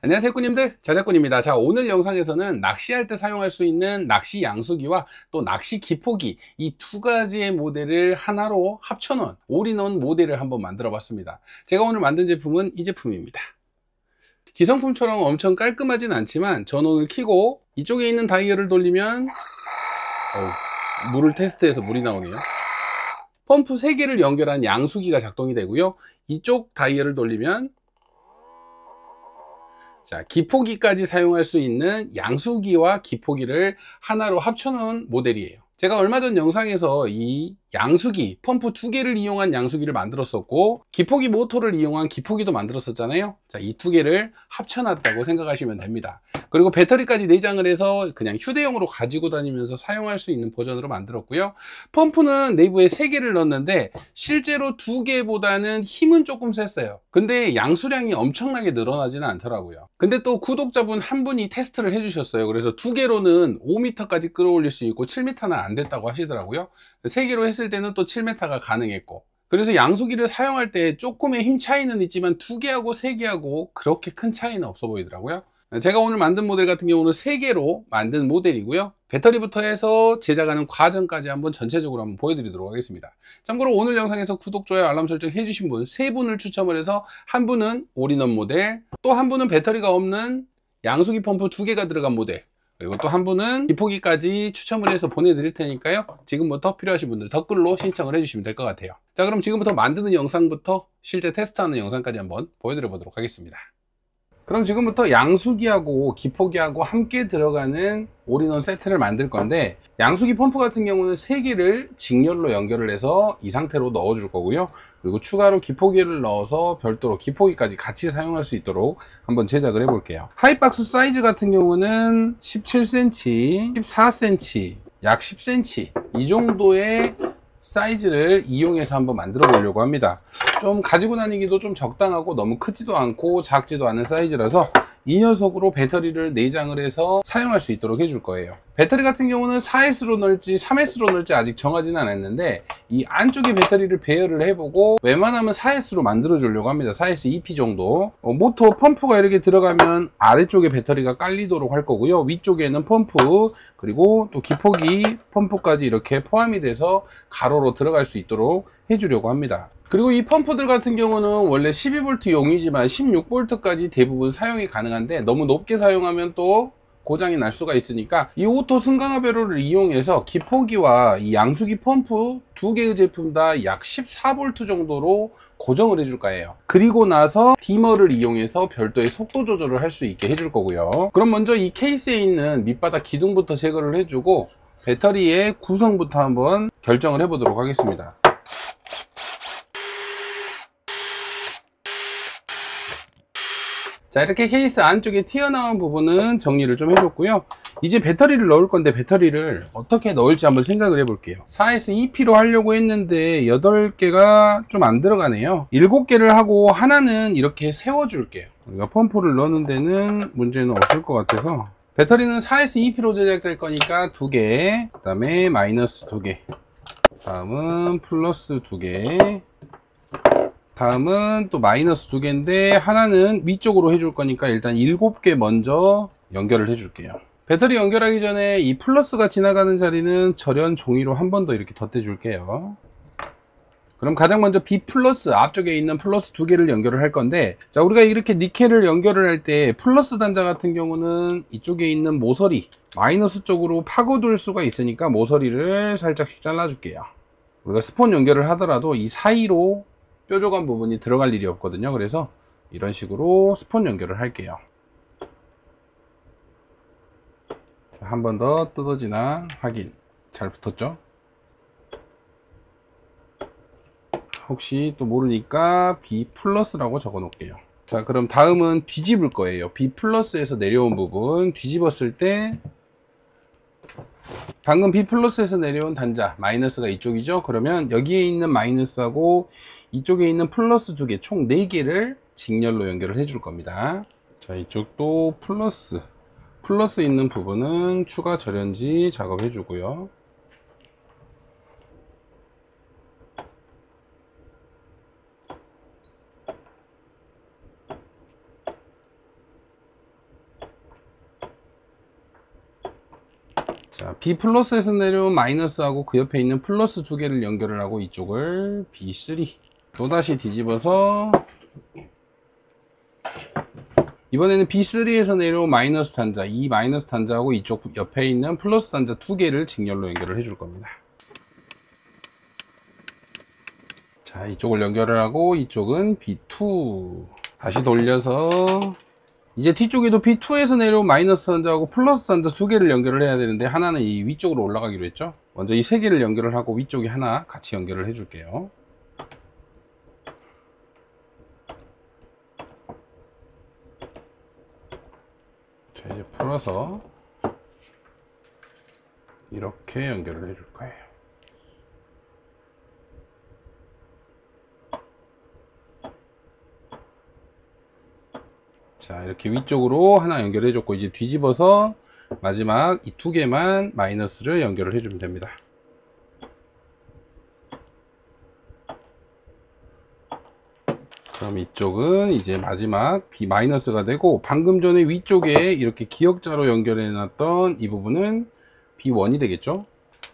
안녕하세요 꾸님들, 자작꾼입니다. 자, 오늘 영상에서는 낚시할 때 사용할 수 있는 낚시 양수기와 또 낚시 기포기, 이 두 가지의 모델을 하나로 합쳐놓은 올인원 모델을 한번 만들어 봤습니다. 제가 오늘 만든 제품은 이 제품입니다. 기성품처럼 엄청 깔끔하진 않지만 전원을 켜고 이쪽에 있는 다이얼을 돌리면 물을 테스트해서 물이 나오네요. 펌프 3개를 연결한 양수기가 작동이 되고요. 이쪽 다이얼을 돌리면 자, 기포기까지 사용할 수 있는 양수기와 기포기를 하나로 합쳐놓은 모델이에요. 제가 얼마 전 영상에서 이 양수기, 펌프 2개를 이용한 양수기를 만들었었고 기포기 모터를 이용한 기포기도 만들었었잖아요. 자, 이 2개를 합쳐놨다고 생각하시면 됩니다. 그리고 배터리까지 내장을 해서 그냥 휴대용으로 가지고 다니면서 사용할 수 있는 버전으로 만들었고요. 펌프는 내부에 3개를 넣었는데 실제로 2개보다는 힘은 조금 셌어요. 근데 양수량이 엄청나게 늘어나지는 않더라고요. 근데 또 구독자분 한 분이 테스트를 해주셨어요. 그래서 2개로는 5m까지 끌어올릴 수 있고 7m는 안 됐다고 하시더라고요. 3개로 했을 때는 또 7m가 가능했고, 그래서 양수기를 사용할 때 조금의 힘 차이는 있지만 2개하고 3개하고 그렇게 큰 차이는 없어 보이더라고요. 제가 오늘 만든 모델 같은 경우는 3개로 만든 모델이고요. 배터리부터 해서 제작하는 과정까지 한번 전체적으로 한번 보여드리도록 하겠습니다. 참고로 오늘 영상에서 구독, 좋아요, 알람 설정 해주신 분 3분을 추첨을 해서 한 분은 올인원 모델, 또 한 분은 배터리가 없는 양수기 펌프 2개가 들어간 모델, 그리고 또 한 분은 기포기까지 추첨을 해서 보내드릴 테니까요. 지금부터 필요하신 분들 댓글로 신청을 해주시면 될 것 같아요. 자, 그럼 지금부터 만드는 영상부터 실제 테스트하는 영상까지 한번 보여드려 보도록 하겠습니다. 그럼 지금부터 양수기하고 기포기하고 함께 들어가는 올인원 세트를 만들 건데, 양수기 펌프 같은 경우는 3개를 직렬로 연결을 해서 이 상태로 넣어 줄 거고요. 그리고 추가로 기포기를 넣어서 별도로 기포기까지 같이 사용할 수 있도록 한번 제작을 해 볼게요. 하이박스 사이즈 같은 경우는 17cm, 14cm, 약 10cm 이 정도의 사이즈를 이용해서 한번 만들어 보려고 합니다. 좀 가지고 다니기도 좀 적당하고 너무 크지도 않고 작지도 않은 사이즈라서 이 녀석으로 배터리를 내장을 해서 사용할 수 있도록 해줄 거예요. 배터리 같은 경우는 4S로 넣을지 3S로 넣을지 아직 정하지는 않았는데, 이 안쪽에 배터리를 배열을 해보고 웬만하면 4S로 만들어 주려고 합니다. 4S EP 정도. 모터 펌프가 이렇게 들어가면 아래쪽에 배터리가 깔리도록 할 거고요. 위쪽에는 펌프, 그리고 또 기포기 펌프까지 이렇게 포함이 돼서 가로로 들어갈 수 있도록 해주려고 합니다. 그리고 이 펌프들 같은 경우는 원래 12V 용이지만 16V까지 대부분 사용이 가능한데, 너무 높게 사용하면 또 고장이 날 수가 있으니까 이 오토 승강화 배로를 이용해서 기포기와 이 양수기 펌프 2개의 제품 다 약 14V 정도로 고정을 해줄 거예요. 그리고 나서 디머를 이용해서 별도의 속도 조절을 할 수 있게 해줄 거고요. 그럼 먼저 이 케이스에 있는 밑바닥 기둥부터 제거를 해주고 배터리의 구성부터 한번 결정을 해 보도록 하겠습니다. 자, 이렇게 케이스 안쪽에 튀어나온 부분은 정리를 좀 해줬고요. 이제 배터리를 넣을 건데 배터리를 어떻게 넣을지 한번 생각을 해볼게요. 4S EP로 하려고 했는데 8개가 좀 안 들어가네요. 7개를 하고 하나는 이렇게 세워줄게요. 우리가 펌프를 넣는 데는 문제는 없을 것 같아서. 배터리는 4S EP로 제작될 거니까 2개, 그 다음에 마이너스 2개, 다음은 플러스 2개, 다음은 또 마이너스 2개인데 하나는 위쪽으로 해줄 거니까 일단 7개 먼저 연결을 해 줄게요. 배터리 연결하기 전에 이 플러스가 지나가는 자리는 절연 종이로 한 번 더 이렇게 덧대 줄게요. 그럼 가장 먼저 B 플러스 앞쪽에 있는 플러스 2개를 연결을 할 건데, 자, 우리가 이렇게 니켈을 연결을 할 때 플러스 단자 같은 경우는 이쪽에 있는 모서리 마이너스 쪽으로 파고들 수가 있으니까 모서리를 살짝씩 잘라 줄게요. 우리가 스폰 연결을 하더라도 이 사이로 뾰족한 부분이 들어갈 일이 없거든요. 그래서 이런 식으로 스폰 연결을 할게요. 한 번 더 뜯어지나 확인. 잘 붙었죠? 혹시 또 모르니까 B 플러스라고 적어 놓을게요. 자, 그럼 다음은 뒤집을 거예요. B 플러스에서 내려온 부분 뒤집었을 때 방금 B 플러스에서 내려온 단자 마이너스가 이쪽이죠. 그러면 여기에 있는 마이너스하고 이쪽에 있는 플러스 2개 총 4개를 직렬로 연결을 해줄 겁니다. 자, 이쪽도 플러스 있는 부분은 추가 절연지 작업해 주고요. 자, B 플러스에서 내려온 마이너스하고 그 옆에 있는 플러스 두 개를 연결을 하고 이쪽을 B3 또다시 뒤집어서 이번에는 B3에서 내려온 마이너스 단자, 이 마이너스 단자하고 이쪽 옆에 있는 플러스 단자 두 개를 직렬로 연결을 해줄 겁니다. 자, 이쪽을 연결을 하고 이쪽은 B2 다시 돌려서 이제 뒤쪽에도 B2에서 내려온 마이너스 단자하고 플러스 단자 두 개를 연결을 해야 되는데 하나는 이 위쪽으로 올라가기로 했죠. 먼저 이 세 개를 연결을 하고 위쪽에 하나 같이 연결을 해 줄게요. 자, 이제 풀어서 이렇게 연결을 해 줄 거예요. 자, 이렇게 위쪽으로 하나 연결해 줬고 이제 뒤집어서 마지막 이 두 개만 마이너스를 연결을 해 주면 됩니다. 그럼 이쪽은 이제 마지막 B 마이너스가 되고 방금 전에 위쪽에 이렇게 기역자로 연결해 놨던 이 부분은 B1이 되겠죠.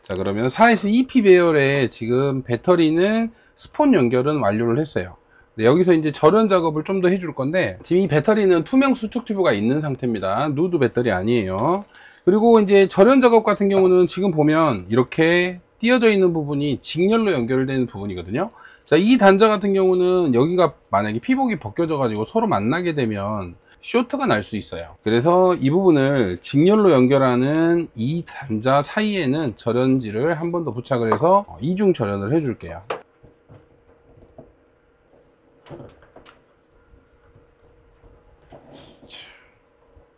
자, 그러면 4S EP 배열에 지금 배터리는 스폰 연결은 완료를 했어요. 네, 여기서 이제 절연 작업을 좀 더 해줄 건데 지금 이 배터리는 투명 수축 튜브가 있는 상태입니다. 누드 배터리 아니에요. 그리고 이제 절연 작업 같은 경우는 지금 보면 이렇게 띄어져 있는 부분이 직렬로 연결되는 부분이거든요. 자, 이 단자 같은 경우는 여기가 만약에 피복이 벗겨져 가지고 서로 만나게 되면 쇼트가 날 수 있어요. 그래서 이 부분을 직렬로 연결하는 이 단자 사이에는 절연지를 한 번 더 부착을 해서 이중 절연을 해 줄게요.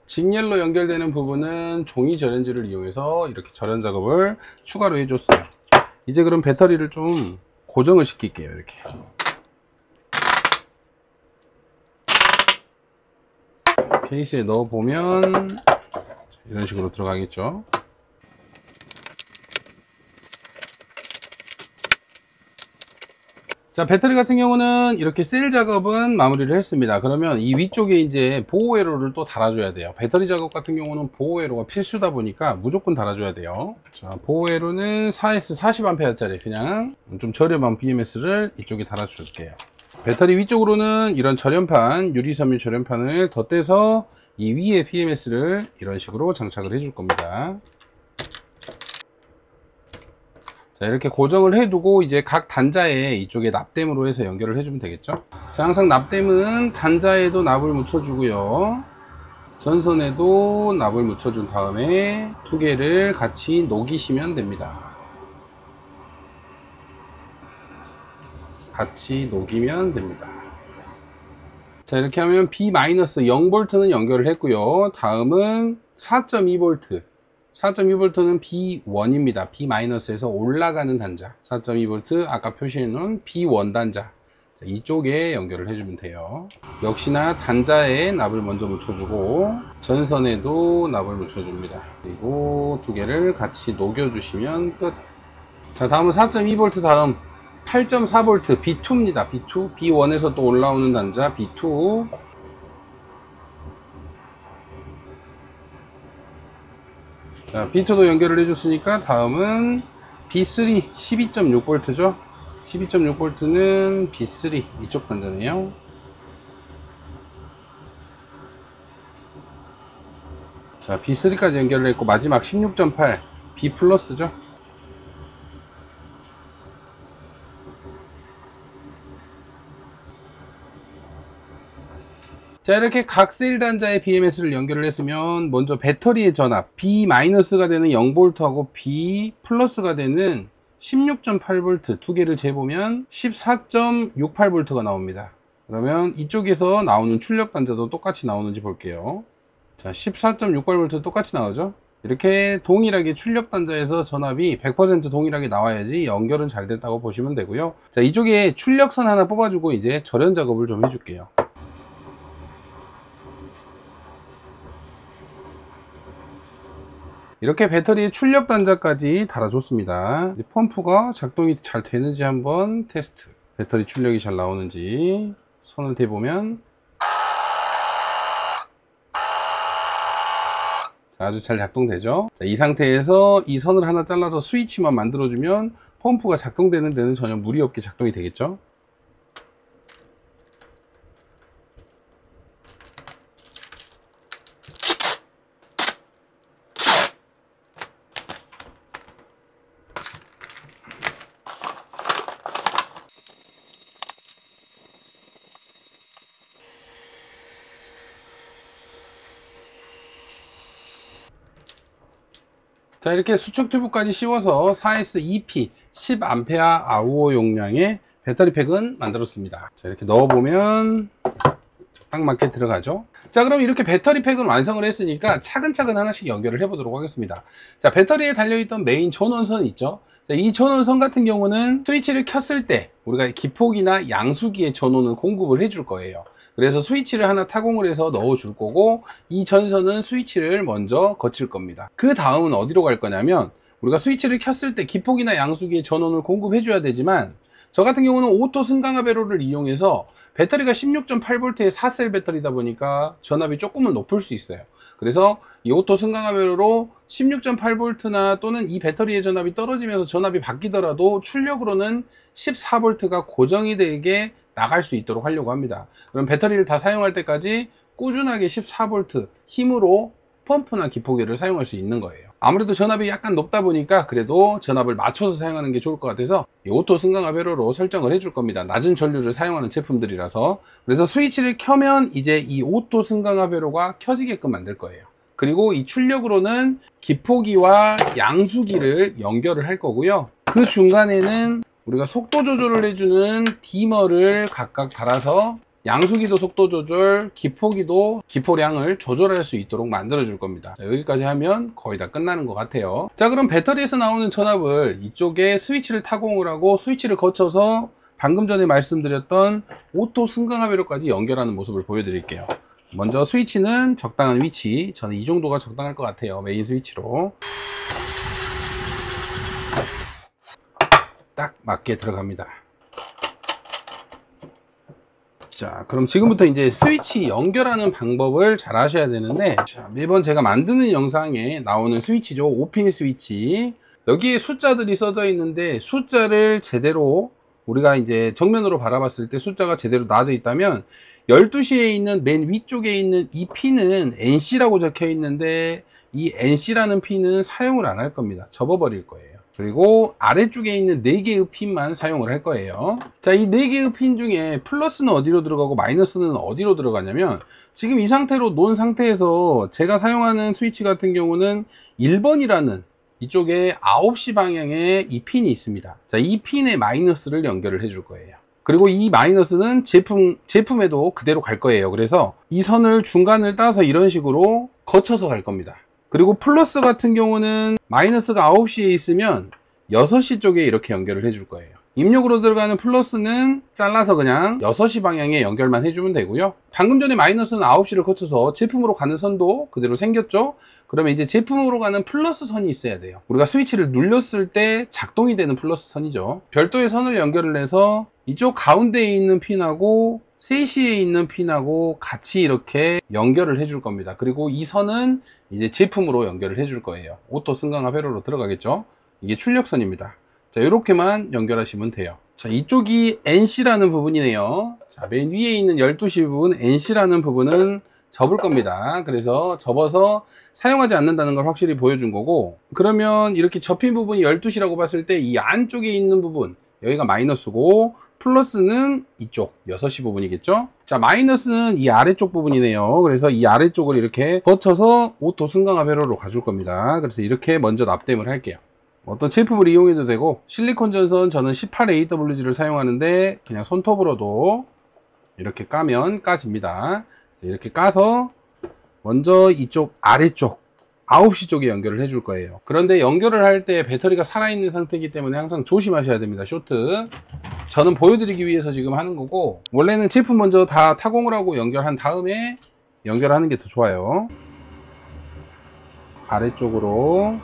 직렬로 연결되는 부분은 종이 절연지를 이용해서 이렇게 절연 작업을 추가로 해줬어요. 이제 그럼 배터리를 좀 고정을 시킬게요. 이렇게 케이스에 넣어보면 이런 식으로 들어가겠죠. 자, 배터리 같은 경우는 이렇게 셀 작업은 마무리를 했습니다. 그러면 이 위쪽에 이제 보호 회로를 또 달아줘야 돼요. 배터리 작업 같은 경우는 보호 회로가 필수다 보니까 무조건 달아줘야 돼요. 자, 보호 회로는 4S 40A 짜리 그냥 좀 저렴한 BMS를 이쪽에 달아줄게요. 배터리 위쪽으로는 이런 절연판, 유리섬유 절연판을 덧대서 이 위에 BMS를 이런 식으로 장착을 해줄 겁니다. 자, 이렇게 고정을 해두고 이제 각 단자에 이쪽에 납땜으로 해서 연결을 해주면 되겠죠. 자, 항상 납땜은 단자에도 납을 묻혀주고요, 전선에도 납을 묻혀준 다음에 두 개를 같이 녹이시면 됩니다. 같이 녹이면 됩니다. 자, 이렇게 하면 B-0V는 연결을 했고요. 다음은 4.2V 4.2V는 B1입니다. B-에서 올라가는 단자 4.2V 아까 표시해 놓은 B1 단자, 자, 이쪽에 연결을 해주면 돼요. 역시나 단자에 납을 먼저 묻혀주고 전선에도 납을 묻혀줍니다. 그리고 두 개를 같이 녹여주시면 끝. 자, 다음은 4.2V 다음 8.4V B2입니다. B2 B1에서 또 올라오는 단자 B2. 자, B2도 연결을 해줬으니까 다음은 B3 12.6V죠. 12.6V는 B3 이쪽 단자네요. 자, B3까지 연결을 했고 마지막 16.8 B 플러스죠. 자, 이렇게 각 셀 단자의 BMS를 연결을 했으면 먼저 배터리의 전압 B-가 되는 0V하고 B+가 되는 16.8V 두 개를 재보면 14.68V가 나옵니다. 그러면 이쪽에서 나오는 출력 단자도 똑같이 나오는지 볼게요. 자, 14.68V 똑같이 나오죠. 이렇게 동일하게 출력 단자에서 전압이 100% 동일하게 나와야지 연결은 잘 됐다고 보시면 되고요. 자, 이쪽에 출력선 하나 뽑아주고 이제 절연 작업을 좀 해줄게요. 이렇게 배터리 출력 단자까지 달아줬습니다. 펌프가 작동이 잘 되는지 한번 테스트. 배터리 출력이 잘 나오는지 선을 대보면 자, 아주 잘 작동되죠. 자, 이 상태에서 이 선을 하나 잘라서 스위치만 만들어주면 펌프가 작동되는 데는 전혀 무리 없게 작동이 되겠죠. 자, 이렇게 수축 튜브까지 씌워서 4S2P 10A 아우어 용량의 배터리 팩은 만들었습니다. 자, 이렇게 넣어보면 딱 맞게 들어가죠. 자, 그럼 이렇게 배터리 팩은 완성을 했으니까 차근차근 하나씩 연결을 해 보도록 하겠습니다. 자, 배터리에 달려있던 메인 전원선이 있죠. 자, 이 전원선 같은 경우는 스위치를 켰을 때 우리가 기폭이나 양수기에 전원을 공급을 해줄 거예요. 그래서 스위치를 하나 타공을 해서 넣어 줄 거고, 이 전선은 스위치를 먼저 거칠 겁니다. 그 다음은 어디로 갈 거냐면, 우리가 스위치를 켰을 때 기폭이나 양수기에 전원을 공급해 줘야 되지만, 저 같은 경우는 오토 승강화 배로를 이용해서 배터리가 16.8V의 4셀 배터리다 보니까 전압이 조금은 높을 수 있어요. 그래서 이 오토 승강화 배로로 16.8V나 또는 이 배터리의 전압이 떨어지면서 전압이 바뀌더라도 출력으로는 14V가 고정이 되게 나갈 수 있도록 하려고 합니다. 그럼 배터리를 다 사용할 때까지 꾸준하게 14V 힘으로 펌프나 기포기를 사용할 수 있는 거예요. 아무래도 전압이 약간 높다 보니까 그래도 전압을 맞춰서 사용하는 게 좋을 것 같아서 이 오토 승강화 배로로 설정을 해줄 겁니다. 낮은 전류를 사용하는 제품들이라서. 그래서 스위치를 켜면 이제 이 오토 승강화 배로가 켜지게끔 만들 거예요. 그리고 이 출력으로는 기포기와 양수기를 연결을 할 거고요. 그 중간에는 우리가 속도 조절을 해주는 디머를 각각 달아서 양수기도 속도 조절, 기포기도 기포량을 조절할 수 있도록 만들어 줄 겁니다. 자, 여기까지 하면 거의 다 끝나는 것 같아요. 자, 그럼 배터리에서 나오는 전압을 이쪽에 스위치를 타공을 하고 스위치를 거쳐서 방금 전에 말씀드렸던 오토 승강화 배로까지 연결하는 모습을 보여드릴게요. 먼저 스위치는 적당한 위치, 저는 이 정도가 적당할 것 같아요. 메인 스위치로 딱 맞게 들어갑니다. 자, 그럼 지금부터 이제 스위치 연결하는 방법을 잘 아셔야 되는데, 자, 매번 제가 만드는 영상에 나오는 스위치죠. 5핀 스위치. 여기에 숫자들이 써져 있는데, 숫자를 제대로 우리가 이제 정면으로 바라봤을 때 숫자가 제대로 나와져 있다면, 12시에 있는 맨 위쪽에 있는 이 핀은 NC라고 적혀 있는데, 이 NC라는 핀은 사용을 안 할 겁니다. 접어버릴 거예요. 그리고 아래쪽에 있는 4개의 핀만 사용을 할 거예요. 자, 이 4개의 핀 중에 플러스는 어디로 들어가고 마이너스는 어디로 들어가냐면, 지금 이 상태로 놓은 상태에서 제가 사용하는 스위치 같은 경우는 1번이라는 이쪽에 9시 방향에 이 핀이 있습니다. 자, 이 핀에 마이너스를 연결을 해줄 거예요. 그리고 이 마이너스는 제품에도 그대로 갈 거예요. 그래서 이 선을 중간을 따서 이런 식으로 거쳐서 갈 겁니다. 그리고 플러스 같은 경우는 마이너스가 9시에 있으면 6시 쪽에 이렇게 연결을 해줄 거예요. 입력으로 들어가는 플러스는 잘라서 그냥 6시 방향에 연결만 해주면 되고요. 방금 전에 마이너스는 9시를 거쳐서 제품으로 가는 선도 그대로 생겼죠. 그러면 이제 제품으로 가는 플러스 선이 있어야 돼요. 우리가 스위치를 눌렸을 때 작동이 되는 플러스 선이죠. 별도의 선을 연결을 해서 이쪽 가운데에 있는 핀하고 3시에 있는 핀하고 같이 이렇게 연결을 해줄 겁니다. 그리고 이 선은 이제 제품으로 연결을 해줄 거예요. 오토 승강화 회로로 들어가겠죠. 이게 출력선입니다. 자, 이렇게만 연결하시면 돼요. 자, 이쪽이 NC라는 부분이네요. 자, 맨 위에 있는 12시 부분 NC라는 부분은 접을 겁니다. 그래서 접어서 사용하지 않는다는 걸 확실히 보여준 거고, 그러면 이렇게 접힌 부분이 12시라고 봤을 때 이 안쪽에 있는 부분, 여기가 마이너스고 플러스는 이쪽 6시 부분이겠죠. 자, 마이너스는 이 아래쪽 부분이네요. 그래서 이 아래쪽을 이렇게 거쳐서 오토 승강화 회로로 가줄 겁니다. 그래서 이렇게 먼저 납땜을 할게요. 어떤 제품을 이용해도 되고, 실리콘 전선 저는 18AWG를 사용하는데 그냥 손톱으로도 이렇게 까면 까집니다. 이렇게 까서 먼저 이쪽 아래쪽 9시 쪽에 연결을 해줄 거예요. 그런데 연결을 할 때 배터리가 살아있는 상태이기 때문에 항상 조심하셔야 됩니다. 쇼트. 저는 보여드리기 위해서 지금 하는 거고, 원래는 제품 먼저 다 타공을 하고 연결한 다음에 연결하는 게 더 좋아요. 아래쪽으로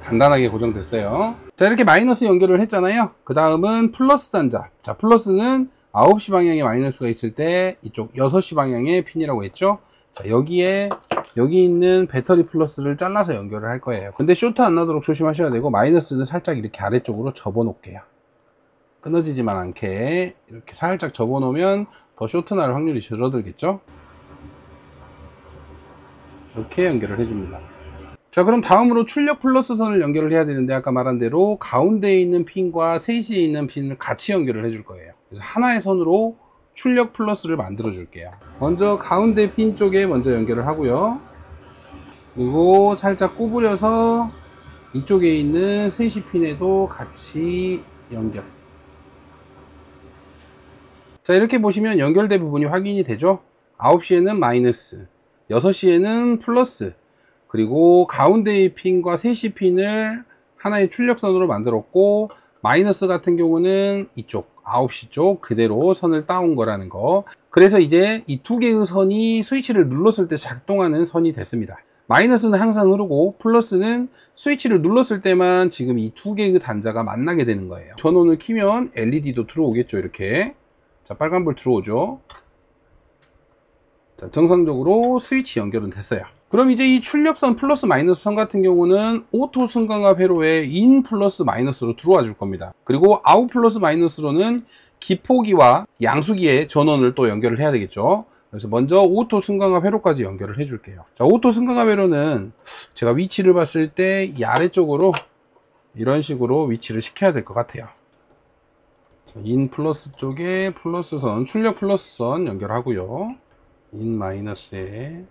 단단하게 고정됐어요. 자, 이렇게 마이너스 연결을 했잖아요. 그 다음은 플러스 단자. 자, 플러스는 9시 방향에 마이너스가 있을 때 이쪽 6시 방향의 핀이라고 했죠. 자, 여기 있는 배터리 플러스를 잘라서 연결을 할 거예요. 근데 쇼트 안 나도록 조심하셔야 되고, 마이너스는 살짝 이렇게 아래쪽으로 접어 놓을게요. 끊어지지만 않게 이렇게 살짝 접어 놓으면 더 쇼트 날 확률이 줄어들겠죠. 이렇게 연결을 해줍니다. 자, 그럼 다음으로 출력 플러스 선을 연결을 해야 되는데, 아까 말한 대로 가운데에 있는 핀과 3시에 있는 핀을 같이 연결을 해줄 거예요. 그래서 하나의 선으로 출력 플러스를 만들어 줄게요. 먼저 가운데 핀 쪽에 먼저 연결을 하고요. 그리고 살짝 구부려서 이쪽에 있는 3시 핀에도 같이 연결. 자, 이렇게 보시면 연결된 부분이 확인이 되죠. 9시에는 마이너스, 6시에는 플러스, 그리고 가운데의 핀과 3시 핀을 하나의 출력선으로 만들었고, 마이너스 같은 경우는 이쪽 9시 쪽 그대로 선을 따온 거라는 거. 그래서 이제 이 두 개의 선이 스위치를 눌렀을 때 작동하는 선이 됐습니다. 마이너스는 항상 흐르고 플러스는 스위치를 눌렀을 때만 지금 이 두 개의 단자가 만나게 되는 거예요. 전원을 켜면 LED도 들어오겠죠. 이렇게. 자, 빨간불 들어오죠. 자, 정상적으로 스위치 연결은 됐어요. 그럼 이제 이 출력선 플러스 마이너스 선 같은 경우는 오토 승강압 회로에 인 플러스 마이너스로 들어와 줄 겁니다. 그리고 아웃 플러스 마이너스로는 기포기와 양수기의 전원을 또 연결을 해야 되겠죠. 그래서 먼저 오토 승강압 회로까지 연결을 해 줄게요. 자, 오토 승강압 회로는 제가 위치를 봤을 때 이 아래쪽으로 이런 식으로 위치를 시켜야 될 것 같아요. 자, 인 플러스 쪽에 플러스 선, 출력 플러스 선 연결하고요. 인 마이너스에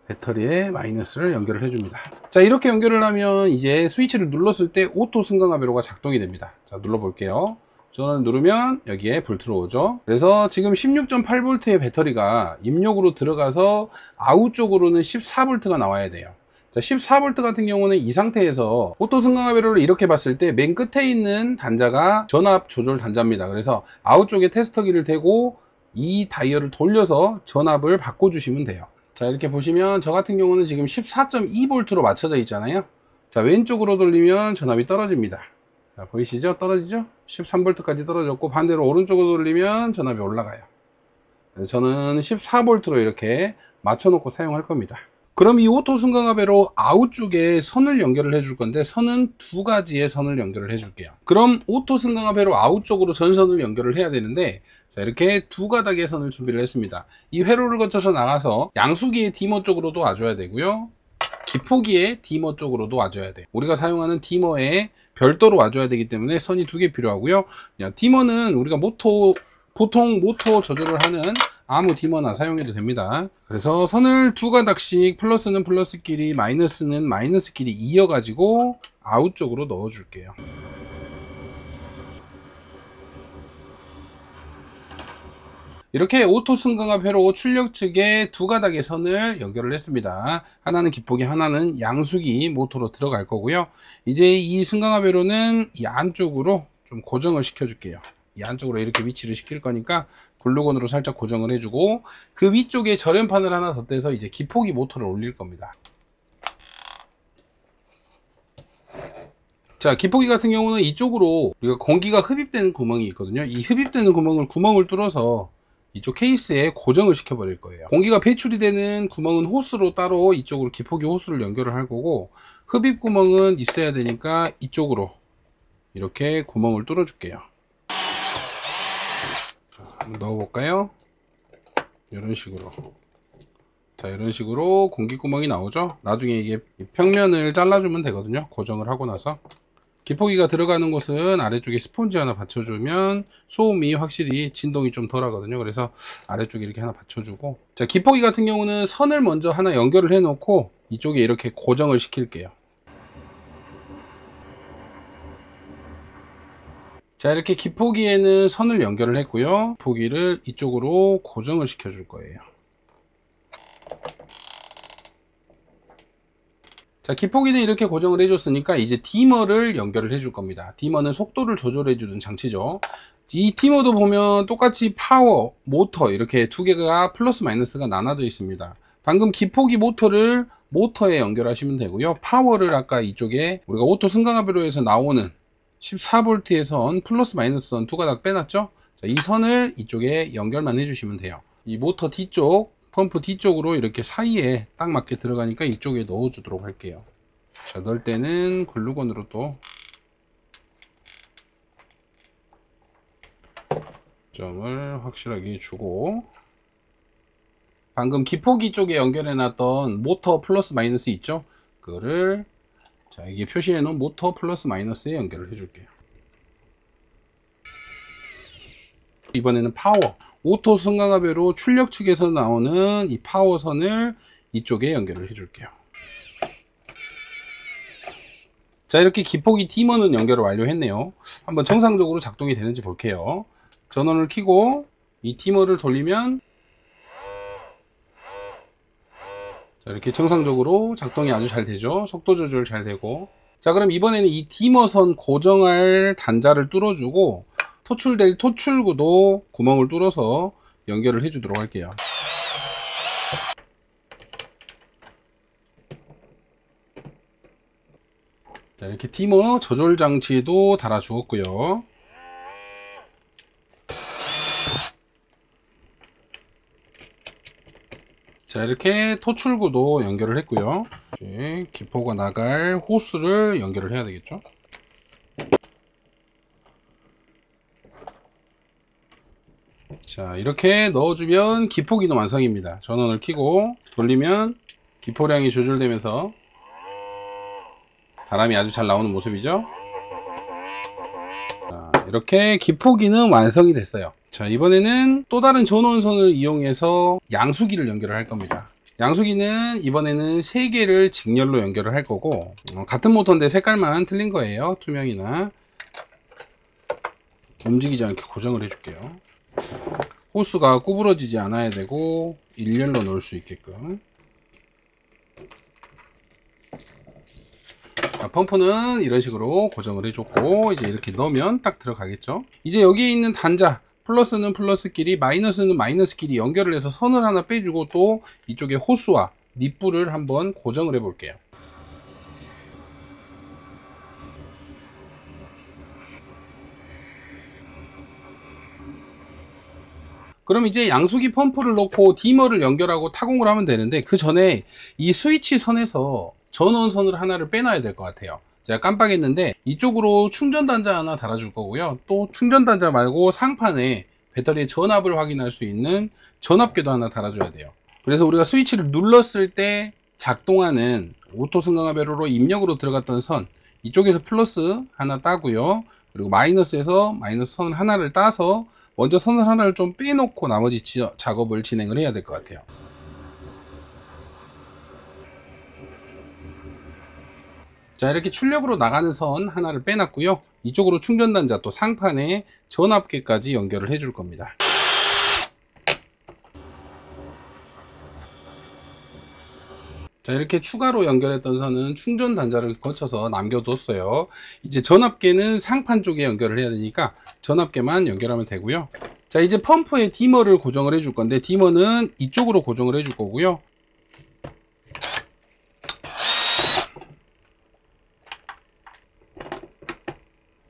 배터리에 마이너스를 연결을 해줍니다. 자, 이렇게 연결을 하면 이제 스위치를 눌렀을 때 오토 승강압 회로가 작동이 됩니다. 자, 눌러볼게요. 전원을 누르면 여기에 불 들어오죠. 그래서 지금 16.8V의 배터리가 입력으로 들어가서 아웃 쪽으로는 14V가 나와야 돼요. 자, 14V 같은 경우는 이 상태에서 오토 승강압 회로를 이렇게 봤을 때 맨 끝에 있는 단자가 전압 조절 단자입니다. 그래서 아웃 쪽에 테스터기를 대고 이 다이얼을 돌려서 전압을 바꿔주시면 돼요. 자, 이렇게 보시면 저 같은 경우는 지금 14.2V로 맞춰져 있잖아요. 자, 왼쪽으로 돌리면 전압이 떨어집니다. 자, 보이시죠? 떨어지죠? 13V까지 떨어졌고, 반대로 오른쪽으로 돌리면 전압이 올라가요. 저는 14V로 이렇게 맞춰놓고 사용할 겁니다. 그럼 이 오토 승강압 회로 아웃 쪽에 선을 연결을 해줄 건데, 선은 두 가지의 선을 연결을 해줄게요. 그럼 오토 승강압 회로 아웃 쪽으로 전선을 연결을 해야 되는데, 자, 이렇게 두 가닥의 선을 준비를 했습니다. 이 회로를 거쳐서 나가서 양수기의 디머 쪽으로도 와줘야 되고요, 기포기의 디머 쪽으로도 와줘야 돼. 우리가 사용하는 디머에 별도로 와줘야 되기 때문에 선이 두 개 필요하고요. 디머는 우리가 보통 모터 조절을 하는 아무 디머나 사용해도 됩니다. 그래서 선을 두 가닥씩, 플러스는 플러스끼리, 마이너스는 마이너스끼리 이어가지고 아웃 쪽으로 넣어 줄게요. 이렇게 오토 승강압 회로 출력 측에 두 가닥의 선을 연결을 했습니다. 하나는 기포기, 하나는 양수기 모터로 들어갈 거고요. 이제 이 승강압 회로는 이 안쪽으로 좀 고정을 시켜 줄게요. 이 안쪽으로 이렇게 위치를 시킬 거니까 글루건으로 살짝 고정을 해주고, 그 위쪽에 절연판을 하나 덧대서 이제 기포기 모터를 올릴 겁니다. 자, 기포기 같은 경우는 이쪽으로 우리가 공기가 흡입되는 구멍이 있거든요. 이 흡입되는 구멍을 뚫어서 이쪽 케이스에 고정을 시켜 버릴 거예요. 공기가 배출이 되는 구멍은 호스로 따로 이쪽으로 기포기 호스를 연결을 할 거고, 흡입 구멍은 있어야 되니까 이쪽으로 이렇게 구멍을 뚫어 줄게요. 한번 넣어볼까요? 이런 식으로. 자, 이런 식으로 공기구멍이 나오죠. 나중에 이게 평면을 잘라주면 되거든요. 고정을 하고 나서. 기포기가 들어가는 곳은 아래쪽에 스폰지 하나 받쳐주면 소음이 확실히 진동이 좀 덜 하거든요. 그래서 아래쪽에 이렇게 하나 받쳐주고, 자, 기포기 같은 경우는 선을 먼저 하나 연결을 해 놓고 이쪽에 이렇게 고정을 시킬게요. 자, 이렇게 기포기에는 선을 연결을 했고요. 기포기를 이쪽으로 고정을 시켜 줄 거예요. 자, 기포기는 이렇게 고정을 해줬으니까 이제 디머를 연결을 해줄 겁니다. 디머는 속도를 조절해주는 장치죠. 이 디머도 보면 똑같이 파워, 모터 이렇게 두 개가 플러스 마이너스가 나눠져 있습니다. 방금 기포기 모터를 모터에 연결하시면 되고요. 파워를 아까 이쪽에 우리가 오토 승강압 회로에서 나오는 14V의 선, 플러스 마이너스 선 두 가닥 빼놨죠? 자, 이 선을 이쪽에 연결만 해주시면 돼요. 이 모터 뒤쪽 펌프 뒤쪽으로 이렇게 사이에 딱 맞게 들어가니까 이쪽에 넣어 주도록 할게요. 자, 넣을 때는 글루건으로 또 점을 확실하게 주고, 방금 기포기 쪽에 연결해 놨던 모터 플러스 마이너스 있죠? 그거를, 자, 이게 표시해 놓은 모터 플러스 마이너스에 연결을 해 줄게요. 이번에는 파워, 오토 승강압배로 출력 측에서 나오는 이 파워선을 이쪽에 연결을 해 줄게요. 자, 이렇게 기포기 디머는 연결을 완료했네요. 한번 정상적으로 작동이 되는지 볼게요. 전원을 켜고 이 디머를 돌리면, 자, 이렇게 정상적으로 작동이 아주 잘 되죠. 속도 조절 잘 되고. 자, 그럼 이번에는 이 디머선 고정할 단자를 뚫어주고 토출될 토출구도 구멍을 뚫어서 연결을 해 주도록 할게요. 자, 이렇게 디머 조절 장치도 달아 주었고요. 자, 이렇게 토출구도 연결을 했고요. 이렇게 기포가 나갈 호스를 연결을 해야 되겠죠. 자, 이렇게 넣어주면 기포기는 완성입니다. 전원을 켜고 돌리면 기포량이 조절되면서 바람이 아주 잘 나오는 모습이죠. 자, 이렇게 기포기는 완성이 됐어요. 자, 이번에는 또 다른 전원선을 이용해서 양수기를 연결을 할 겁니다. 양수기는 이번에는 3개를 직렬로 연결을 할 거고, 같은 모터인데 색깔만 틀린 거예요. 투명이나. 움직이지 않게 고정을 해 줄게요. 호스가 구부러지지 않아야 되고 일렬로 놓을 수 있게끔. 자, 펌프는 이런 식으로 고정을 해줬고, 이제 이렇게 넣으면 딱 들어가겠죠. 이제 여기에 있는 단자, 플러스는 플러스끼리 마이너스는 마이너스끼리 연결을 해서 선을 하나 빼주고, 또 이쪽에 호스와 닛불을 한번 고정을 해 볼게요. 그럼 이제 양수기 펌프를 넣고 디머를 연결하고 타공을 하면 되는데, 그 전에 이 스위치 선에서 전원선을 하나를 빼놔야 될 것 같아요. 제가 깜빡했는데 이쪽으로 충전 단자 하나 달아줄 거고요. 또 충전 단자 말고 상판에 배터리의 전압을 확인할 수 있는 전압계도 하나 달아줘야 돼요. 그래서 우리가 스위치를 눌렀을 때 작동하는 오토 승강압 회로로 입력으로 들어갔던 선, 이쪽에서 플러스 하나 따고요. 그리고 마이너스에서 마이너스 선 하나를 따서 먼저 선을 하나를 좀 빼놓고 나머지 작업을 진행을 해야 될 것 같아요. 자, 이렇게 출력으로 나가는 선 하나를 빼놨고요. 이쪽으로 충전 단자 또 상판에 전압계까지 연결을 해줄 겁니다. 자, 이렇게 추가로 연결했던 선은 충전 단자를 거쳐서 남겨뒀어요. 이제 전압계는 상판 쪽에 연결을 해야 되니까 전압계만 연결하면 되고요. 자, 이제 펌프에 디머를 고정을 해줄 건데, 디머는 이쪽으로 고정을 해줄 거고요.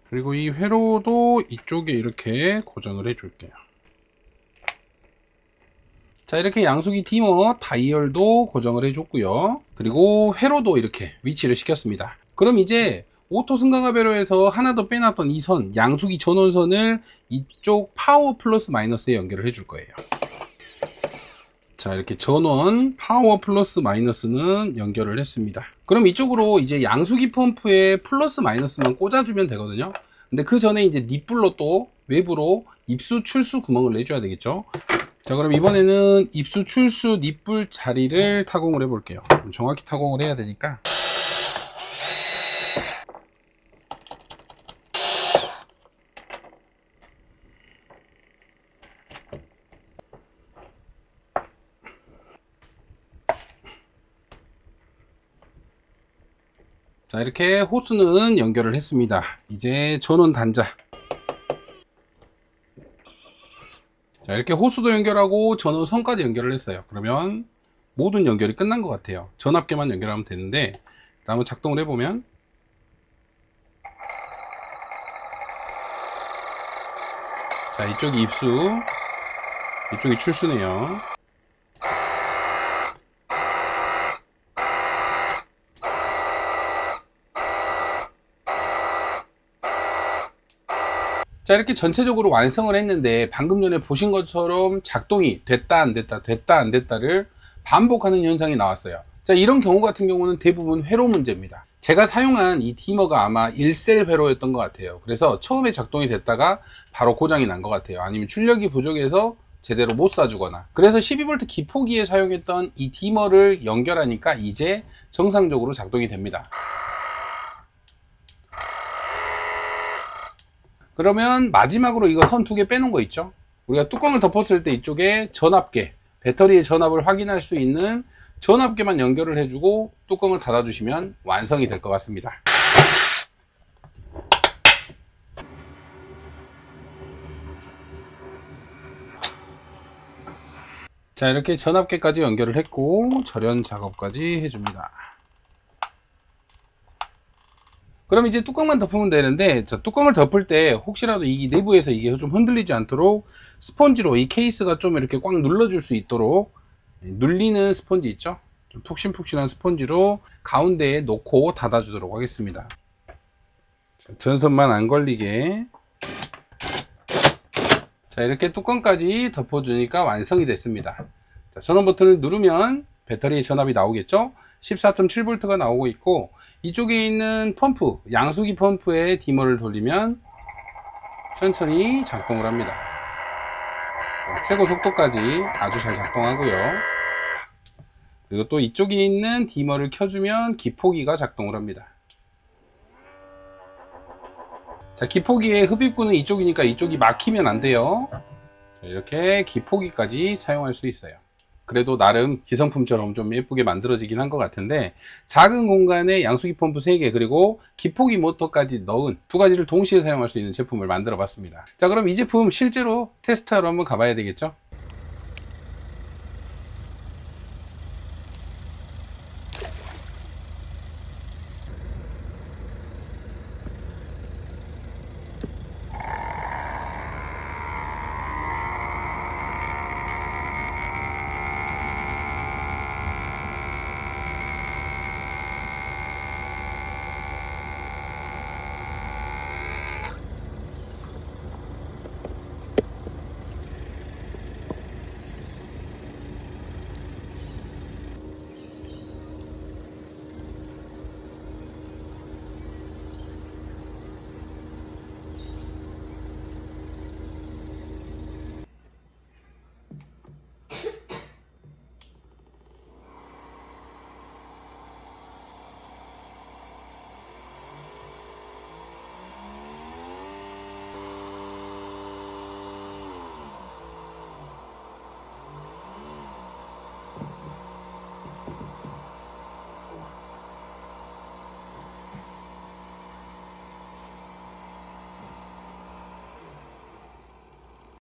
그리고 이 회로도 이쪽에 이렇게 고정을 해줄게요. 자, 이렇게 양수기 디머 다이얼도 고정을 해줬고요. 그리고 회로도 이렇게 위치를 시켰습니다. 그럼 이제 오토 승강압 회로에서 하나 더 빼놨던 이 선, 양수기 전원선을 이쪽 파워 플러스 마이너스에 연결을 해줄 거예요. 자, 이렇게 전원 파워 플러스 마이너스는 연결을 했습니다. 그럼 이쪽으로 이제 양수기 펌프에 플러스 마이너스만 꽂아주면 되거든요. 근데 그 전에 이제 닛불로 또 외부로 입수 출수 구멍을 내줘야 되겠죠. 자, 그럼 이번에는 입수 출수 닛불 자리를 타공을 해 볼게요. 정확히 타공을 해야 되니까. 자, 이렇게 호스는 연결을 했습니다. 이제 전원 단자. 자, 이렇게 호스도 연결하고 전원선까지 연결을 했어요. 그러면 모든 연결이 끝난 것 같아요. 전압계만 연결하면 되는데, 한번 작동을 해보면, 자, 이쪽이 입수, 이쪽이 출수네요. 자, 이렇게 전체적으로 완성을 했는데 방금 전에 보신 것처럼 작동이 됐다 안 됐다 됐다 안 됐다를 반복하는 현상이 나왔어요. 자, 이런 경우 같은 경우는 대부분 회로 문제입니다. 제가 사용한 이 디머가 아마 1셀 회로였던 것 같아요. 그래서 처음에 작동이 됐다가 바로 고장이 난 것 같아요. 아니면 출력이 부족해서 제대로 못 쏴주거나. 그래서 12V 기포기에 사용했던 이 디머를 연결하니까 이제 정상적으로 작동이 됩니다. 그러면 마지막으로 이거 선 2개 빼놓은 거 있죠? 우리가 뚜껑을 덮었을 때 이쪽에 전압계, 배터리의 전압을 확인할 수 있는 전압계만 연결을 해주고 뚜껑을 닫아주시면 완성이 될 것 같습니다. 자, 이렇게 전압계까지 연결을 했고 절연 작업까지 해줍니다. 그럼 이제 뚜껑만 덮으면 되는데, 자, 뚜껑을 덮을 때 혹시라도 이 내부에서 이게 좀 흔들리지 않도록 스펀지로 이 케이스가 좀 이렇게 꽉 눌러줄 수 있도록 눌리는 스펀지 있죠? 좀 푹신푹신한 스펀지로 가운데에 놓고 닫아주도록 하겠습니다. 자, 전선만 안 걸리게. 자, 이렇게 뚜껑까지 덮어주니까 완성이 됐습니다. 자, 전원 버튼을 누르면 배터리의 전압이 나오겠죠? 14.7V가 나오고 있고, 이쪽에 있는 펌프, 양수기 펌프의 디머를 돌리면 천천히 작동을 합니다. 최고 속도까지 아주 잘 작동하고요. 그리고 또 이쪽에 있는 디머를 켜주면 기포기가 작동을 합니다. 자, 기포기의 흡입구는 이쪽이니까 이쪽이 막히면 안 돼요. 자, 이렇게 기포기까지 사용할 수 있어요. 그래도 나름 기성품처럼 좀 예쁘게 만들어지긴 한 것 같은데, 작은 공간에 양수기 펌프 3개 그리고 기포기 모터까지 넣은 2가지를 동시에 사용할 수 있는 제품을 만들어 봤습니다. 자, 그럼 이 제품 실제로 테스트하러 한번 가봐야 되겠죠?